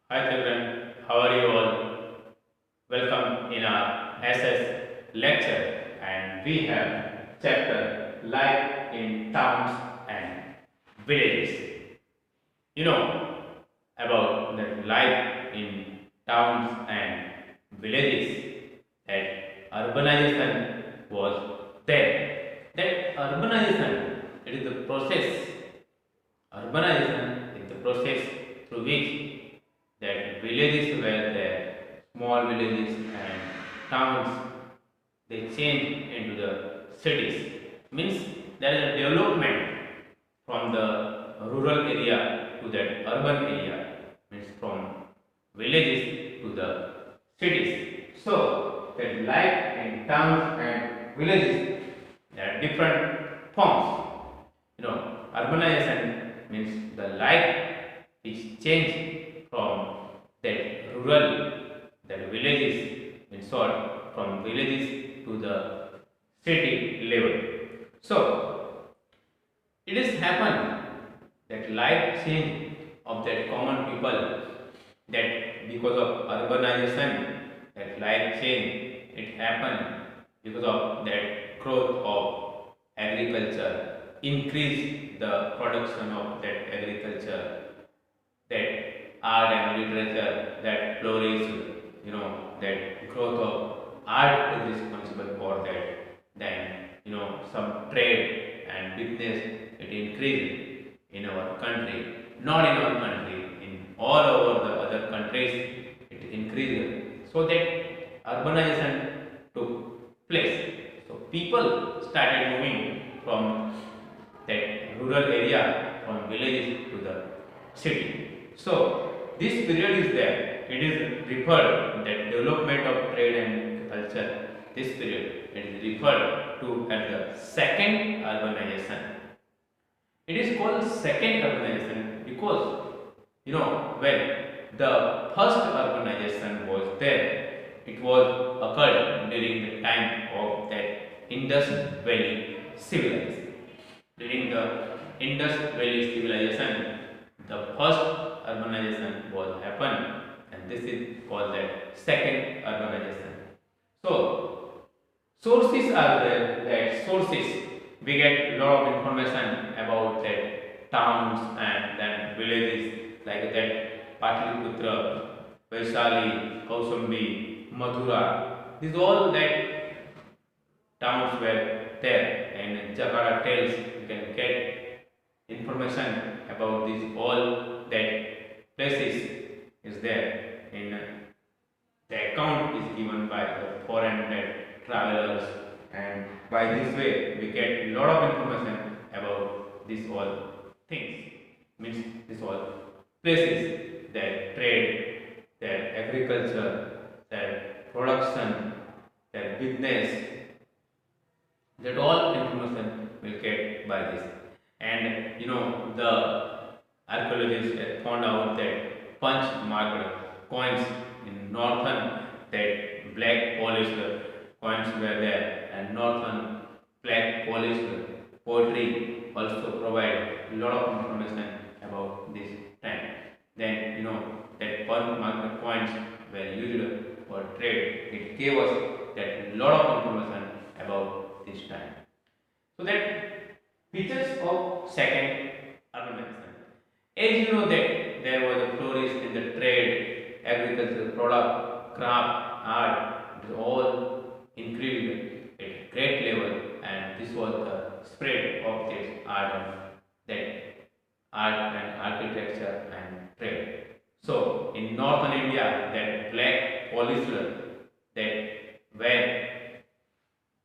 Hi children, how are you all? Welcome in our SS lecture, and we have chapter Life in Towns and Villages. You know about the life in towns and villages, that urbanization was there. That urbanization, it is the process. Urbanization is the process through which that villages were there, small villages and towns, they change into the cities. Means there is a development from the rural area to that urban area. Means from villages to the cities. So that life in towns and villages, there are different forms. Urbanization means the life is changed from that rural, that villages, in short, from villages to the city level. So, it has happened that life change of that common people, that because of urbanization, that life change, it happened because of that growth of agriculture, increase the production of that agriculture, that art and literature that flourish, that growth of art is responsible for that. Then, some trade and business, it increased in our country, not in our country, in all over the other countries, it increased. So that urbanization took place. So people started moving from that rural area, from villages to the city. So this period is there. It is referred that development of trade and culture. This period it is referred to as the second urbanization. It is called second urbanization because when the first urbanization was there, it was occurred during the time of that Indus Valley civilization. During the Indus Valley civilization, the first urbanization was happened, and this is called the second urbanization. So sources are there. That sources we get lot of information about that towns and then villages like that Patliputra, Vaishali, Kaushambi, Mathura. These all that towns were there, and Jakarta tells you can get information about these all that places is there in the account is given by the foreign travelers, and by this way we get a lot of information about these all things. Means these all places, their trade, their agriculture, their production, their business, that all information will get by this. And the archaeologists have found out that punch marked coins in northern, that black polished coins were there, and northern black polished pottery also provide a lot of information about this time. Then that punch marked coins were used for trade. It gave us that lot of information about this time. So that features of second urbanization. As you know that there was a flourish in the trade, agricultural product, craft, art, it all increased at great level, and this was the spread of this art and that art and architecture and trade. So in northern India, that black polyester that where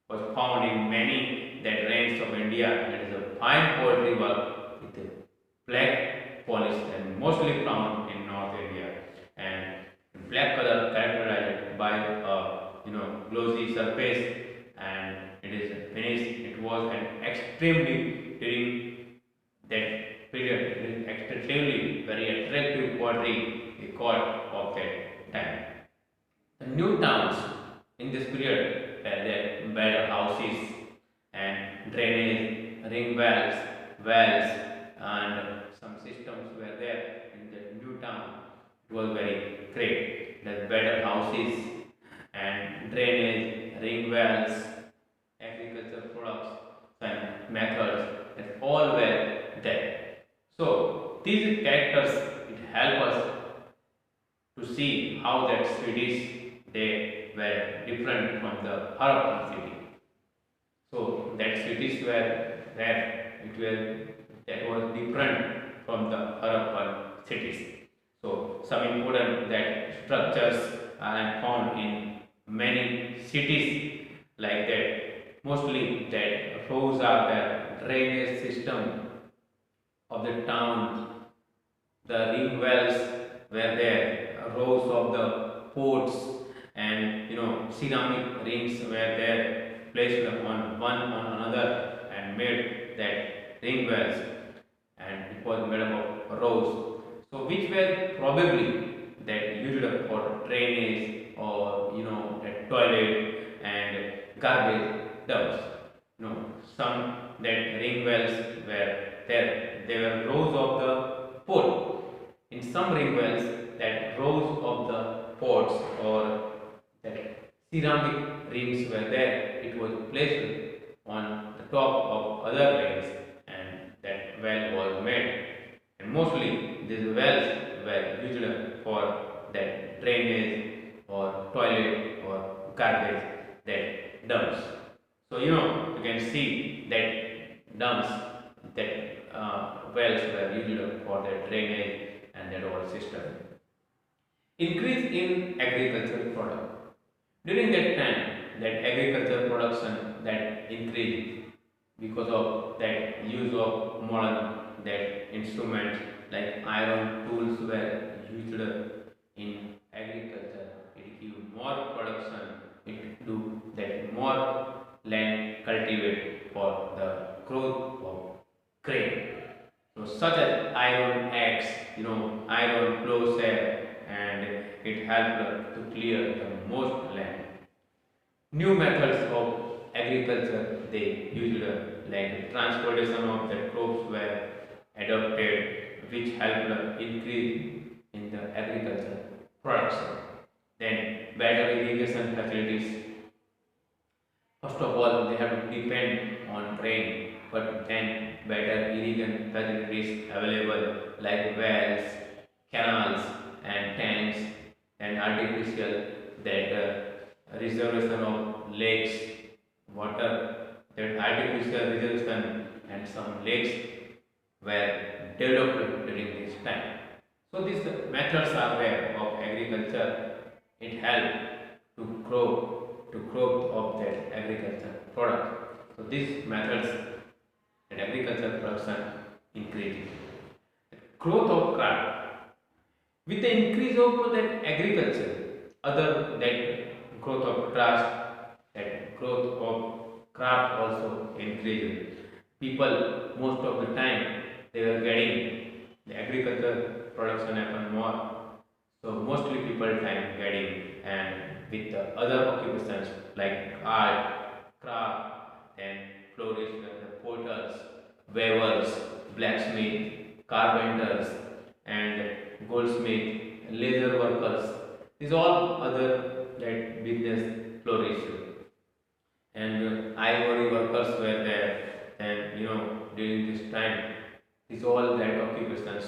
was found in many that range of India. It is a fine poetry work with a black polish and mostly found in North India. And black color characterized by a glossy surface, and it is finished. It was an extremely during that period. It is extremely very attractive pottery record of that time. The new towns in this period were their better houses and drainage, ring wells, and some systems were there in the new town. was very great. There's better houses and drainage, ring wells, agricultural products and methods, that all were there. So these characters, it help us to see how that cities they were different from the Harappan city. So that cities were there, it were that was different from the Harappan cities. So some important that structures are found in many cities like that. Mostly that roads are the drainage system of the town, the ring wells were there, rows of the pots, and ceramic rings were there placed on one on another and made that ring wells, and it was made up of rows. So which were probably that used for drainage or that toilet and garbage dumps. Some that ring wells were there. They were rows of the pot. In some ring wells, that rows of the pots or that ceramic rings were there. It was placed on the top of other wells, and that well was made. And mostly these wells were used for that drainage or toilet or garbage that dumps. So you can see that dumps, that wells were used for the drainage and that whole system. Increase in agricultural product. During that time, that agricultural production that increased because of that use of modern that instruments like iron tools were used in agriculture. It give more production. It do that more land cultivate for the growth of grain. So such as iron axe, iron plowshare, and it helped to clear the most land. New methods of agriculture they used, like transportation of the crops were adopted, which helped increase in the agriculture production. Then better irrigation facilities. First of all, they have to depend on rain, but then better irrigation facilities available like wells, canals, and tanks, and artificial that reservation of lakes, water, that artificial reservation and some lakes were developed during this time. So these methods are there of agriculture. It helped to growth of that agriculture product. So these methods that agriculture production increased. Growth of crop. With the increase of that agriculture, other that growth of trust, that growth of crop also increased. People most of the time they were getting the agriculture production happen more. So mostly people time getting, and with the other occupations like art, craft, and flourish the potters, weavers, blacksmith, carpenters, and goldsmith, leather workers. These all other that business flourished, and ivory workers were there. And during this time, these all that occupations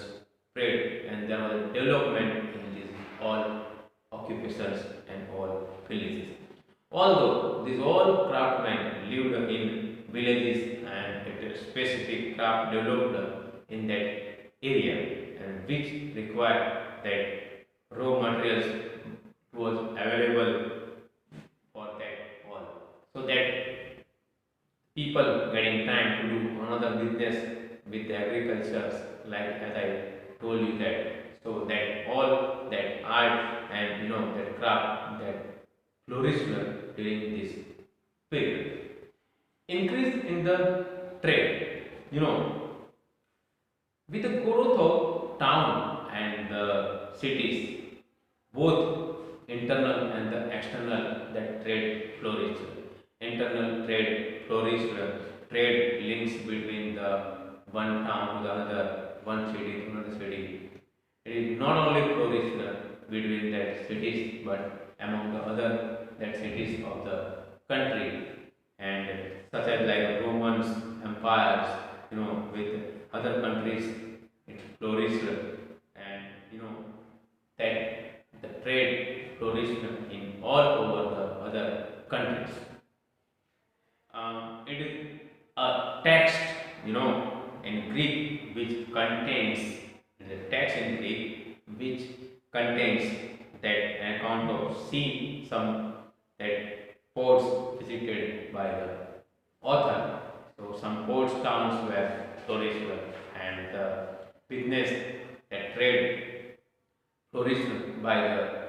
spread, and there was a development in these all occupations and all villages. Although these all craftsmen lived in villages and a specific craft developed in that area, and which required that raw materials was available for that all. So that people getting time to do another business with the agriculture, like as I told you that. So that all that art and that craft that flourished during this period. Increase in the trade. With the growth of town and the cities, both internal and the external that trade flourished. Internal trade flourished. Trade links between the one town to the another, one city to another city. It is not only flourished between that cities but among the other that cities of the country, and such as like Romans empires, with other countries it flourished, and that the trade flourished in all over the other countries. It is a text, in Greek which contains, it is a text in Greek which contains that an account of seeing some that ports visited by the author. So some ports towns were flourished, and the business that trade flourished by the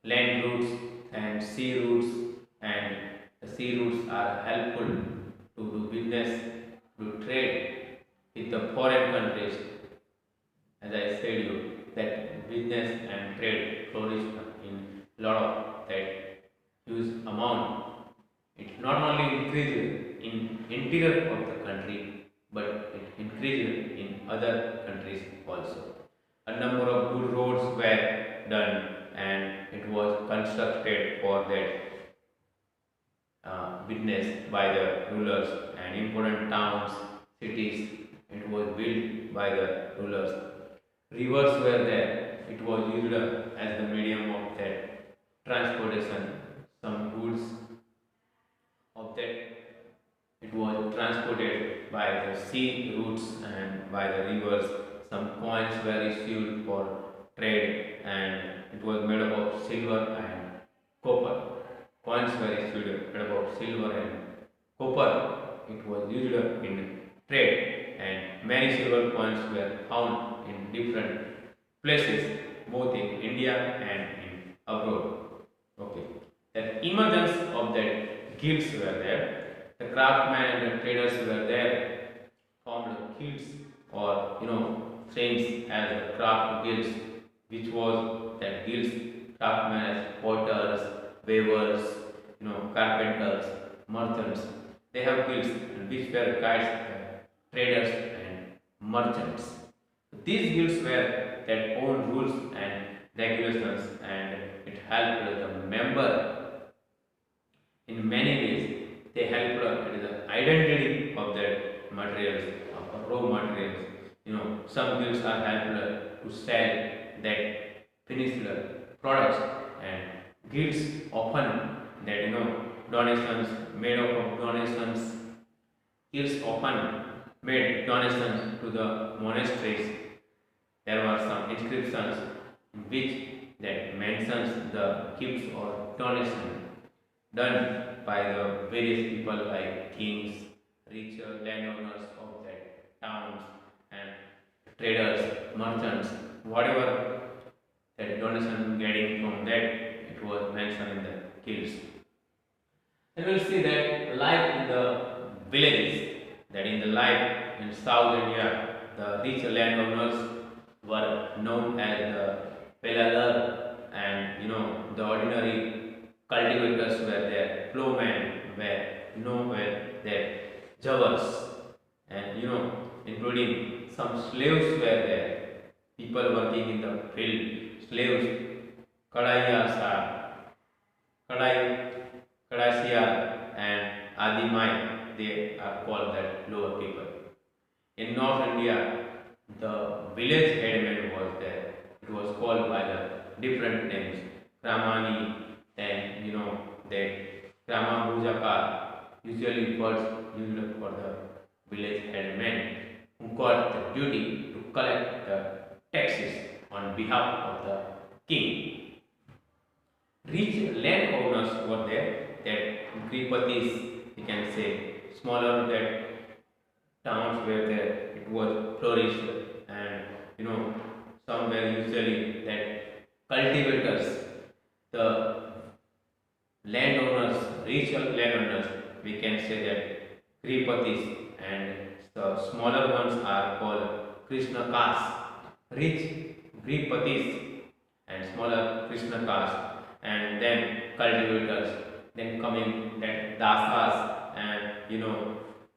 land routes and sea routes, and the sea routes are helpful to do business, to trade with the foreign countries. As I said you that business and trade flourish in lot of that huge amount. It not only increased in interior of the country, but it increased in other countries also. A number of good roads were done, and it was constructed for that witnessed by the rulers, and important towns, cities, it was built by the rulers. Rivers were there, it was used as the medium of that transportation. Some goods of that it was transported by the sea routes and by the rivers. Some coins were issued for trade, and it was made up of silver and copper. Coins were issued made up of silver and copper. It was used in trade, and many silver coins were found in different places, both in India and in abroad. Okay. The emergence of that guilds were there. The craftsmen and the traders were there, formed guilds, or trains as the craft guilds, which was that guilds craftsmen as potters, weavers, carpenters, merchants. They have guilds, and which were guides, traders and merchants. These guilds were that own rules and regulations, and it helped the member in many ways. They help the identity of that materials, of raw materials. Some guilds are helped to sell that finished products, and guilds often that donations made up of donations. Guilds often made donations to the monasteries. There were some inscriptions in which that mentions the gifts or donation done by the various people like kings, rich landowners of that towns, and traders, merchants, whatever that donation getting from that, it was mentioned in the guilds. And we'll see that life in the villages, that in the life in South India, the rich landowners were known as the pellalar, and the ordinary cultivators were there, plowmen were there, javas, and including some slaves were there, people working in the field, slaves, kadayasa, kadai, kadasiya, and adimai, they are called that lower people. In North India, the village headman was there. It was called by the different names. Kramani, then the Krama Bhujaka, usually words used for the village headman who got the duty to collect the taxes on behalf of the king. Rich landowners were there, that Gripatis, we can say, smaller that towns were there, it was flourished, and some were usually that cultivators, the landowners, rich landowners, we can say that Gripatis, and the smaller ones are called Krishna caste. Rich Gripatis and smaller Krishna caste, and then cultivators, then coming that dasas and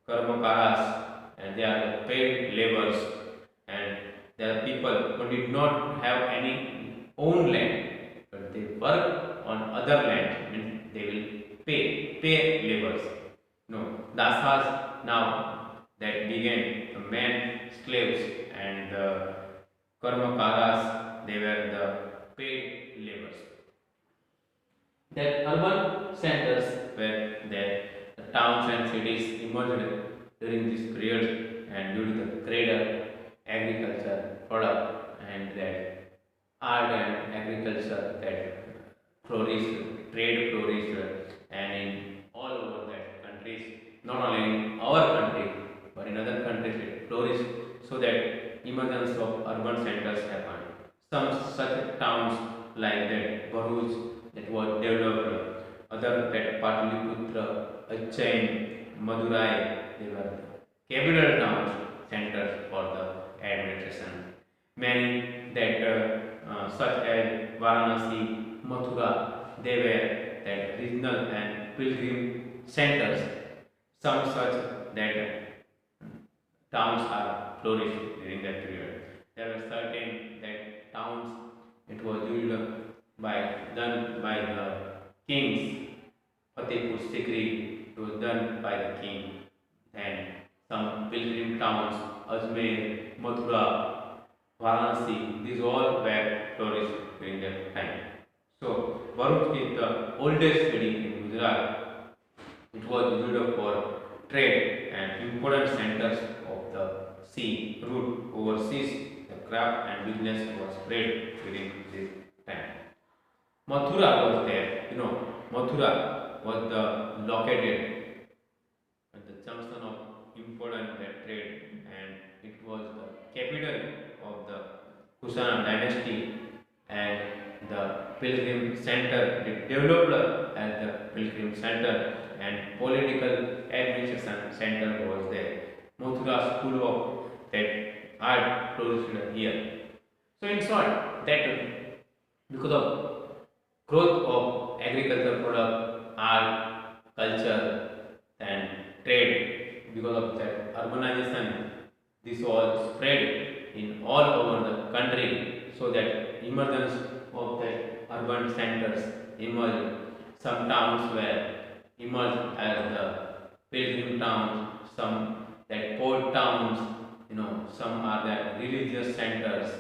karmakaras, and they are the paid laborers, and There are people who did not have any own land, but they work on other land, means they will pay labors. No, dasas now that began the men slaves and the karmakaras, they were the paid labors. That urban centers where the towns and cities emerged during this period and due to the greater agriculture product and that art and agriculture that flourished, trade flourished, and in all over that countries, not only in our country but in other countries it flourished, so that emergence of urban centers happened. Some such towns like that Bharuch that was developed, other that Pataliputra, Ujjain, Madurai, they were capital towns, centers for the administration. Many that such as Varanasi, Mathura, they were that regional and pilgrim centers. Some such that towns are flourished during that period. There were certain that towns it was ruled done by the kings. Fatehpur Sikri it was done by the king. And some pilgrim towns, Ajmer, Mathura, Varanasi, these all were flourished during that time. So Bharuch is the oldest city in Gujarat. It was used for trade and important centers of the sea route overseas. The craft and business was spread during this time. Mathura was there. Mathura was the located at the junction of important trade, and it was the capital of the Kusana dynasty and the pilgrim center. It developed as the pilgrim center and political administration center was there. Mathura school of that art flourished here. So in short, that because of growth of agricultural product, art, culture, and trade, because of that urbanization, this all spread in all over the country, so that emergence of the urban centers emerged. Some towns were emerged as the pilgrim towns, some that port towns, some are the religious centers,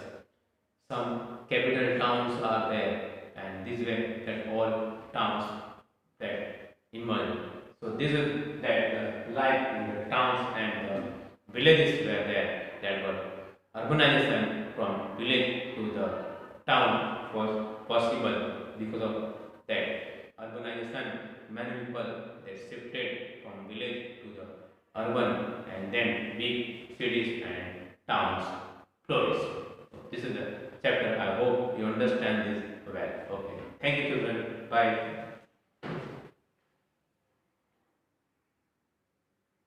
some capital towns are there, and these were that all towns that emerged. So this is that life in the towns and the villages were there. That were urbanization from village to the town was possible because of that urbanization. Many people they shifted from village to the urban, and then big cities and towns flourished. So this is the chapter. I hope you understand this well. Okay. Thank you, children. Bye.